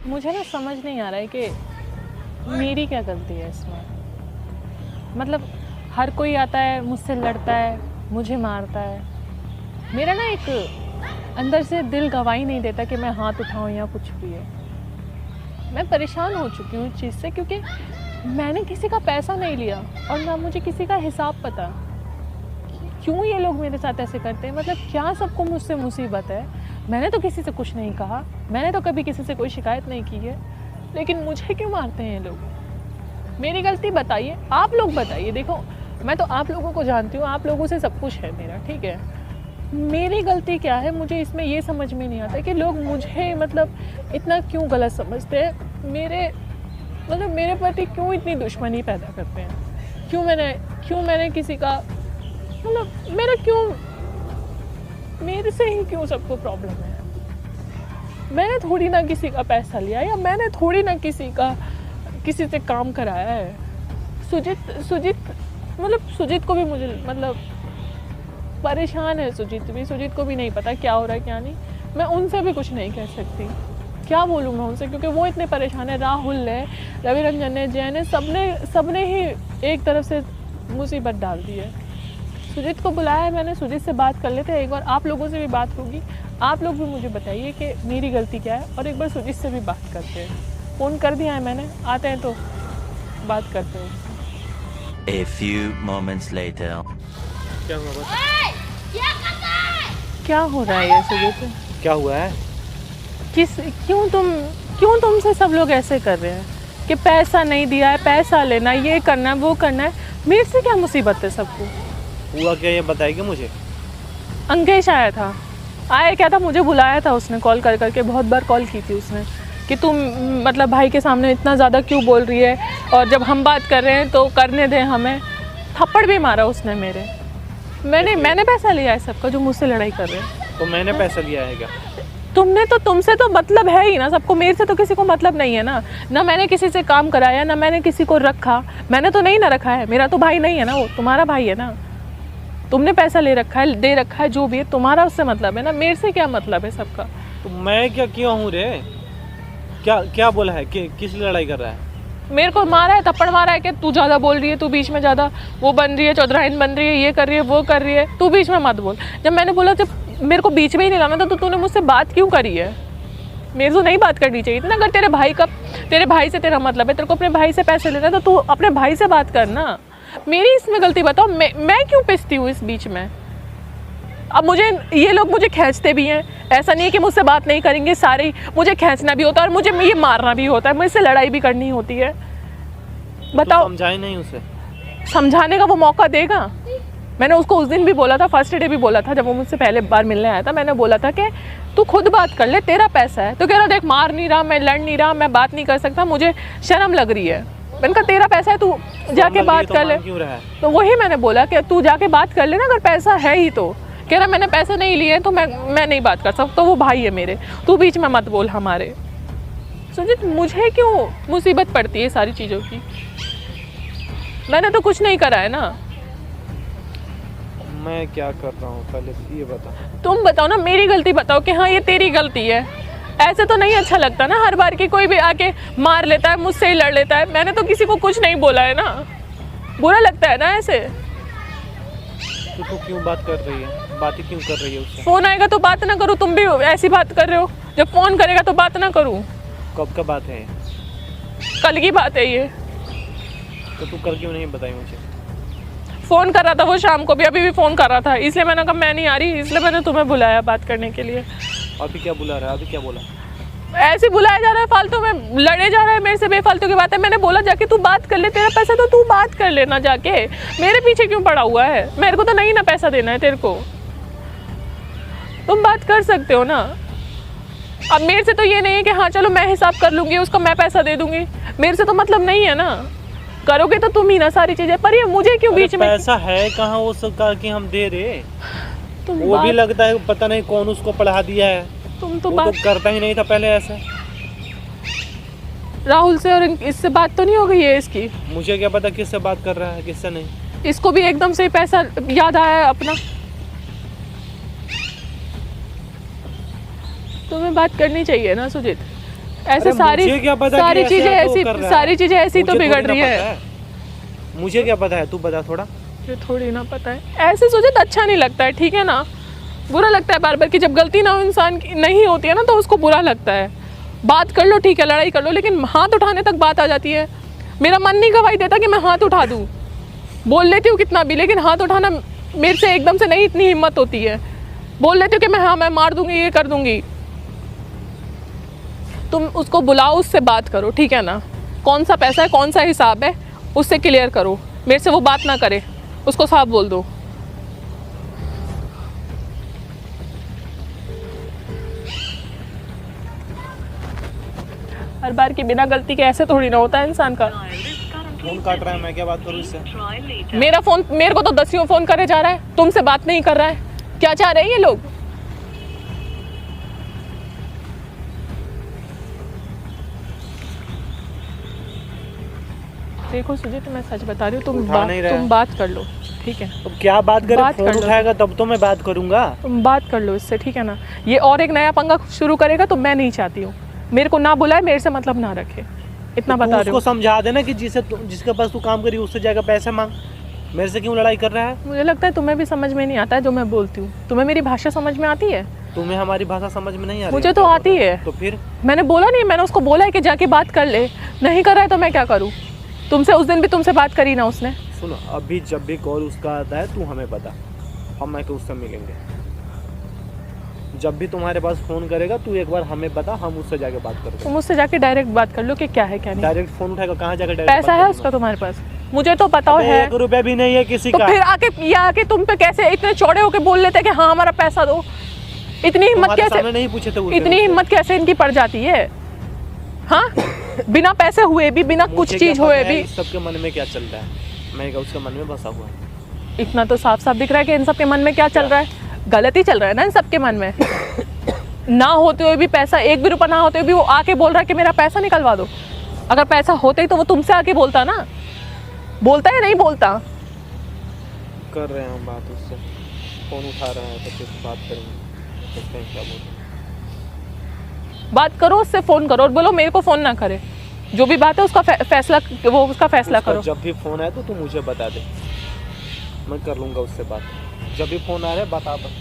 मुझे ना समझ नहीं आ रहा है कि मेरी क्या गलती है इसमें। मतलब हर कोई आता है, मुझसे लड़ता है, मुझे मारता है। मेरा ना एक अंदर से दिल गवाही नहीं देता कि मैं हाथ उठाऊं या कुछ भी है। मैं परेशान हो चुकी हूँ इस चीज़ से, क्योंकि मैंने किसी का पैसा नहीं लिया और ना मुझे किसी का हिसाब पता। क्यों ये लोग मेरे साथ ऐसे करते हैं? मतलब क्या सबको मुझसे मुसीबत है? मैंने तो किसी से कुछ नहीं कहा, मैंने तो कभी किसी से कोई शिकायत नहीं की है, लेकिन मुझे क्यों मारते हैं ये लोग? मेरी गलती बताइए, आप लोग बताइए। देखो, मैं तो आप लोगों को जानती हूँ, आप लोगों से सब कुछ है मेरा, ठीक है। मेरी गलती क्या है? मुझे इसमें ये समझ में नहीं आता कि लोग मुझे मतलब इतना क्यों गलत समझते हैं। मेरे प्रति क्यों इतनी दुश्मनी पैदा करते हैं? क्यों मैंने किसी का मतलब मेरे से ही क्यों सबको प्रॉब्लम है? मैंने थोड़ी ना किसी का पैसा लिया, या मैंने थोड़ी ना किसी से काम कराया है। सुजीत को भी मुझे मतलब परेशान है। सुजीत को भी नहीं पता क्या हो रहा है क्या नहीं। मैं उनसे भी कुछ नहीं कह सकती, क्या बोलूँ मैं उनसे, क्योंकि वो इतने परेशान है। राहुल है, रवि रंजन है, जैन है, सबने ही एक तरफ से मुसीबत डाल दी है। सुजीत को बुलाया है मैंने, सुजीत से बात कर लेते हैं एक बार। आप लोगों से भी बात होगी, आप लोग भी मुझे बताइए कि मेरी गलती क्या है, और एक बार सुजीत से भी बात करते हैं। फ़ोन कर दिया है मैंने, आते हैं तो बात करते हैं। A few moments later. क्या हुआ बस? क्या हो रहा है ये सुजीत? क्या हुआ है? क्यों तुमसे सब लोग ऐसे कर रहे हैं कि पैसा नहीं दिया है, पैसा लेना, ये करना है, वो करना है? मेरे से क्या मुसीबत है सबको? हुआ क्या ये बताएगी मुझे? अंकेश आया क्या था, मुझे बुलाया था उसने, कॉल कर करके बहुत बार कॉल की थी उसने कि तुम मतलब भाई के सामने इतना ज़्यादा क्यों बोल रही है, और जब हम बात कर रहे हैं तो करने दें हमें। थप्पड़ भी मारा उसने मेरे। मैंने पैसा लिया है सबका जो मुझसे लड़ाई कर रहे हैं। तो मैंने पैसा लिया है क्या? तुमसे तो मतलब है ही ना सबको, मेरे से तो किसी को मतलब नहीं है ना मैंने किसी से काम कराया, ना मैंने किसी को रखा। मैंने तो नहीं ना रखा है, मेरा तो भाई नहीं है ना, वो तुम्हारा भाई है ना। तुमने पैसा ले रखा है, दे रखा है, जो भी है तुम्हारा उससे मतलब है ना, मेरे से क्या मतलब है सबका? तो मैं क्या किया हूँ रे? क्या बोला है कि किस लड़ाई कर रहा है? मेरे को मारा है, थप्पड़ मारा है कि तू ज़्यादा बोल रही है, तू बीच में ज़्यादा वो बन रही है, चौधराइन बन रही है, ये कर रही है, वो कर रही है, तू बीच में मत बोल। जब मैंने बोला, जब मेरे को बीच में ही नहीं लाना था, तो तूने मुझसे बात क्यों करी है? मेरे से नहीं बात करनी चाहिए थी ना। अगर तेरे भाई से तेरा मतलब है, तेरे को अपने भाई से पैसे लेना है, तो तू अपने भाई से बात करना। मेरी इसमें गलती बताओ, मैं क्यों पिसती हूँ इस बीच में? अब ये लोग मुझे खींचते भी हैं, ऐसा नहीं है कि मुझसे बात नहीं करेंगे, सारे मुझे खींचना भी होता है और मुझे ये मारना भी होता है, मुझसे लड़ाई भी करनी होती है। बताओ, समझाए नहीं उसे? समझाने का वो मौका देगा? मैंने उसको उस दिन भी बोला था, फर्स्ट डे भी बोला था, जब वो मुझसे पहले बार मिलने आया था, मैंने बोला था कि तू खुद बात कर ले, तेरा पैसा है। तो कह रहा, देख मार नहीं रहा, मैं लड़ नहीं रहा, मैं बात नहीं कर सकता, मुझे शर्म लग रही है। मैंने कहा तेरा पैसा है, तू जाके बात कर ले। तो वही मैंने बोला कि तू जाके बात कर ले ना, अगर पैसा है ही तो। कह रहा मैंने पैसे नहीं लिए तो मैं नहीं बात कर सकता, तो वो भाई है मेरे, तू बीच में मत बोल हमारे। सुजीत, मुझे क्यों मुसीबत पड़ती है सारी चीज़ों की? मैंने तो कुछ नहीं करा है ना। मैं क्या कर रहा हूँ पहले ये बता। तुम बताओ ना, मेरी गलती बताओ कि हाँ ये तेरी गलती है। ऐसे तो नहीं अच्छा लगता ना, हर बार की कोई भी आके मार लेता है, मुझसे ही लड़ लेता है। मैंने तो किसी को कुछ नहीं बोला है ना, बुरा लगता है ना ऐसे। तो तू क्यों बात कर रही है? बातें क्यों कर रही है उससे? फोन आएगा तो बात ना करूँ, तुम भी ऐसी बात कर रहे हो। जब फोन करेगा तो बात ना करूँ। कब का बात है? कल की बात है ये। तो तू कल क्यों नहीं बताई मुझे? फ़ोन कर रहा था वो शाम को भी, अभी भी फ़ोन कर रहा था, इसलिए मैंने कहा मैं नहीं आ रही, इसलिए मैंने तुम्हें बुलाया बात करने के लिए। अभी क्या बुला रहा है? अभी क्या बोला? ऐसे बुलाया जा रहा है, फालतू में लड़े जा रहा है मेरे से, बेफालतू की बात है। मैंने बोला जाके तू बात कर ले, तेरा पैसा तो तू बात कर लेना जाके, मेरे पीछे क्यों पड़ा हुआ है? मेरे को तो नहीं ना पैसा देना है तेरे को, तुम बात कर सकते हो ना। अब मेरे से तो ये नहीं है कि हाँ चलो मैं हिसाब कर लूँगी, उसको मैं पैसा दे दूँगी, मेरे से तो मतलब नहीं है ना। करोगे तो तुम ही ना सारी चीजें, पर ये मुझे क्यों बीच में? पैसा है कहाँ वो सब का कि हम दे रहे? तुम वो भी लगता है पता नहीं कौन उसको पढ़ा दिया है। तुम तो वो बात तो करता ही नहीं था पहले ऐसे। राहुल से और इससे बात तो नहीं हो गई है इसकी? मुझे क्या पता किससे बात कर रहा है किससे नहीं। इसको भी एकदम से पैसा याद आया है अपना। तुम्हें बात करनी चाहिए ना सुजीत, ऐसे अरे सारी मुझे क्या पता सारी कि चीजें ऐसे वो ऐसी कर रहा है? सारी चीजें ऐसी तो मुझे बिगड़ थोड़ी रही ना है। पता है। मुझे क्या पता है, तू बता थोड़ा। मुझे थोड़ी ना पता है, ऐसे सोचे तो अच्छा नहीं लगता है, ठीक है ना। बुरा लगता है बार बार कि जब गलती ना हो इंसान की नहीं होती है ना, तो उसको बुरा लगता है। बात कर लो ठीक है, लड़ाई कर लो, लेकिन हाथ उठाने तक बात आ जाती है। मेरा मन नहीं गवाही देता कि मैं हाथ उठा दूँ, बोल लेती हूँ कितना भी, लेकिन हाथ उठाना मेरे से एकदम से नहीं इतनी हिम्मत होती है। बोल लेती हूँ कि मैं मार दूंगी, ये कर दूंगी। तुम उसको बुलाओ, उससे बात करो, ठीक है ना। कौन सा पैसा है, कौन सा हिसाब है, उससे क्लियर करो। मेरे से वो बात ना करे, उसको साफ बोल दो। हर बार की बिना गलती के ऐसे थोड़ी ना होता है इंसान का। फोन काट रहा है, मैं क्या बात करूँ इससे? मेरा फोन मेरे को तो 10 फोन करे जा रहा है, तुमसे बात नहीं कर रहा है। क्या चाह रहे हैं ये लोग? देखो सुजीत, मैं सच बता रही हूँ, उठा नहीं रहा है। तुम बात कर लो, ठीक है। अब क्या बात करें? बात फोन कर लो। उठाएगा तब तो मैं बात करूंगा। तुम बात कर लो इससे, ठीक है ना। ये और एक नया पंगा शुरू करेगा तो मैं नहीं चाहती हूँ। मेरे को ना बुलाए, मेरे से मतलब ना रखे, इतना तो तू बता रही उसको हूँ। समझा देना कि जिसके पास तू काम करी उससे जाकर पैसे मांग। मेरे से क्यों लड़ाई कर रहा है? मुझे लगता है तुम्हें भी समझ में नहीं आता है जो मैं बोलती हूँ। तुम्हें मेरी भाषा समझ में आती है? तुम्हें हमारी भाषा समझ में नहीं आ रही? मुझे तो आती है। तो फिर मैंने बोला नहीं, मैंने उसको बोला है कि जाके बात कर ले, नहीं कर रहा है तो मैं क्या करूँ? तुमसे उस दिन भी तुमसे बात करी ना उसने। सुन, अभी जब भी कॉल उसका आता है तू हमें बता, हम मैं उससे मिलेंगे। जब भी तुम्हारे पास फोन करेगा तू एक बार हमें बता, हम उससे जाके बात करते तुम हैं। उससे जाके डायरेक्ट बात कर लो कि क्या है क्या नहीं। डायरेक्ट फोन उठाएगा, कहाँ जाकर डायरेक्ट पैसा है उसका तुम्हारे पास? मुझे तो पता है। 1 रुपया भी नहीं है किसी तो का। फिर आके तुम पे कैसे इतने चौड़े होके बोल लेते कि हाँ हमारा पैसा दो? इतनी हिम्मत तुम्हारे कैसे, सामने नहीं पूछे थे उस दिन इतनी उससे। हिम्मत कैसे इनकी पड़ जाती है? हाँ, बिना पैसे हुए भी, बिना कुछ मुझे क्या चीज पता हुए है भी। इस सबके मन में क्या चल रहा है? मैं क्या उसके मन में बसा हुआ है? इतना तो साफ साफ दिख रहा है कि इन सबके मन में क्या चल रहा है। गलत ही चल रहा है ना इन सबके मन में। ना होते हुए भी पैसा, 1 भी रुपया ना होते हुए भी वो आके बोल रहा है कि मेरा पैसा निकलवा दो। अगर पैसा होते ही तो वो तुमसे आके बोलता ना। बोलता है नहीं बोलता? कर रहे हैं हम बात उससे, फोन उठा रहे हैं तो फिर बात करेंगे, देखते हैं क्या बोलते हैं। बात करो उससे, फोन करो और बोलो मेरे को फोन ना करे। जो भी बात है उसका फैसला, वो उसका फैसला उसका करो। जब भी फोन आए तो तू मुझे बता दे, मैं कर लूंगा उससे बात। जब भी फोन आ रहा है बता बस।